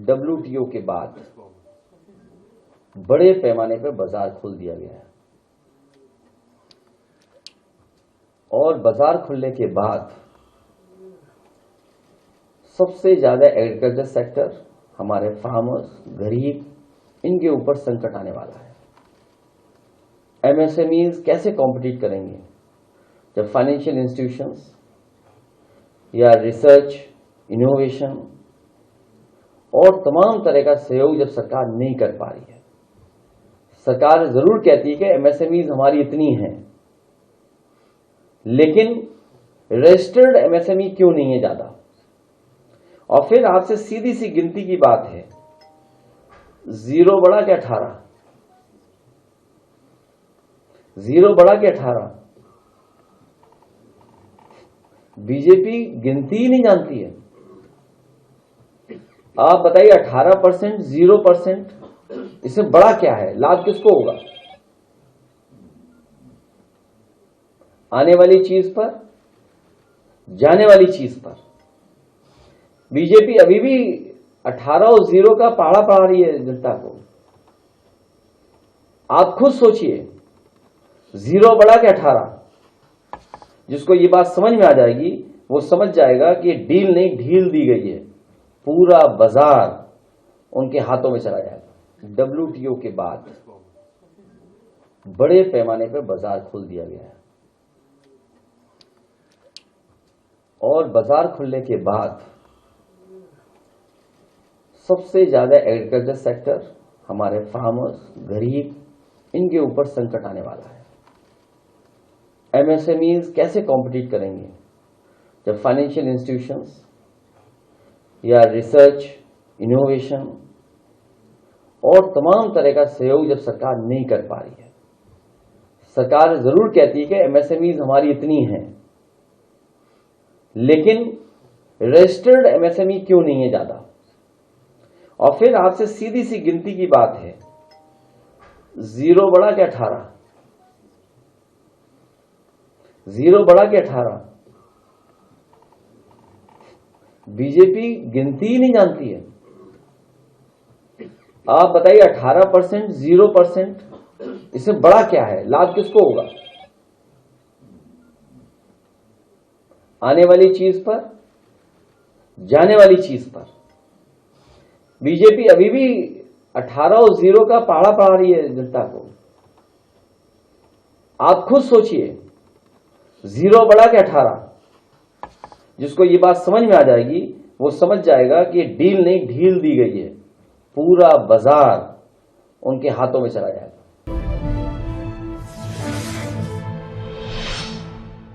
WTO के बाद बड़े पैमाने पर बाजार खोल दिया गया है और बाजार खुलने के बाद सबसे ज्यादा एग्रीकल्चर सेक्टर, हमारे फार्मर्स, गरीब, इनके ऊपर संकट आने वाला है। MSMEs कैसे कॉम्पिटिट करेंगे जब फाइनेंशियल इंस्टीट्यूशंस या रिसर्च, इनोवेशन और तमाम तरह का सहयोग जब सरकार नहीं कर पा रही है। सरकार जरूर कहती है कि MSMEs हमारी इतनी हैं, लेकिन रजिस्टर्ड MSME क्यों नहीं है ज्यादा? और फिर आपसे सीधी सी गिनती की बात है, 0 बड़ा क्या 18, 0 बड़ा क्या 18? बीजेपी गिनती ही नहीं जानती है। आप बताइए 18%, 0%, इससे बड़ा क्या है? लाभ किसको होगा? आने वाली चीज पर, जाने वाली चीज पर बीजेपी अभी भी 18 और 0 का पहाड़ा पढ़ा रही है जनता को। आप खुद सोचिए, 0 बड़ा क्या 18? जिसको ये बात समझ में आ जाएगी वो समझ जाएगा कि डील नहीं ढील दी गई है, पूरा बाजार उनके हाथों में चला जाएगा। WTO के बाद बड़े पैमाने पर बाजार खोल दिया गया है और बाजार खुलने के बाद सबसे ज्यादा एग्रीकल्चर सेक्टर, हमारे फार्मर्स, गरीब, इनके ऊपर संकट आने वाला है। MSMEs कैसे कॉम्पिटिट करेंगे जब फाइनेंशियल इंस्टीट्यूशंस या रिसर्च, इनोवेशन और तमाम तरह का सहयोग जब सरकार नहीं कर पा रही है। सरकार जरूर कहती है कि MSMEs हमारी इतनी हैं, लेकिन रजिस्टर्ड MSME क्यों नहीं है ज्यादा? और फिर आपसे सीधी सी गिनती की बात है, 0 बड़ा क्या 18, 0 बड़ा क्या 18? बीजेपी गिनती ही नहीं जानती है। आप बताइए 18%, 0%, इससे बड़ा क्या है? लाभ किसको होगा? आने वाली चीज पर, जाने वाली चीज पर बीजेपी अभी भी 18 और 0 का पहाड़ा पढ़ा रही है जनता को। आप खुद सोचिए, 0 बड़ा क्या 18? जिसको ये बात समझ में आ जाएगी वो समझ जाएगा कि डील नहीं ढील दी गई है, पूरा बाजार उनके हाथों में चला जाएगा।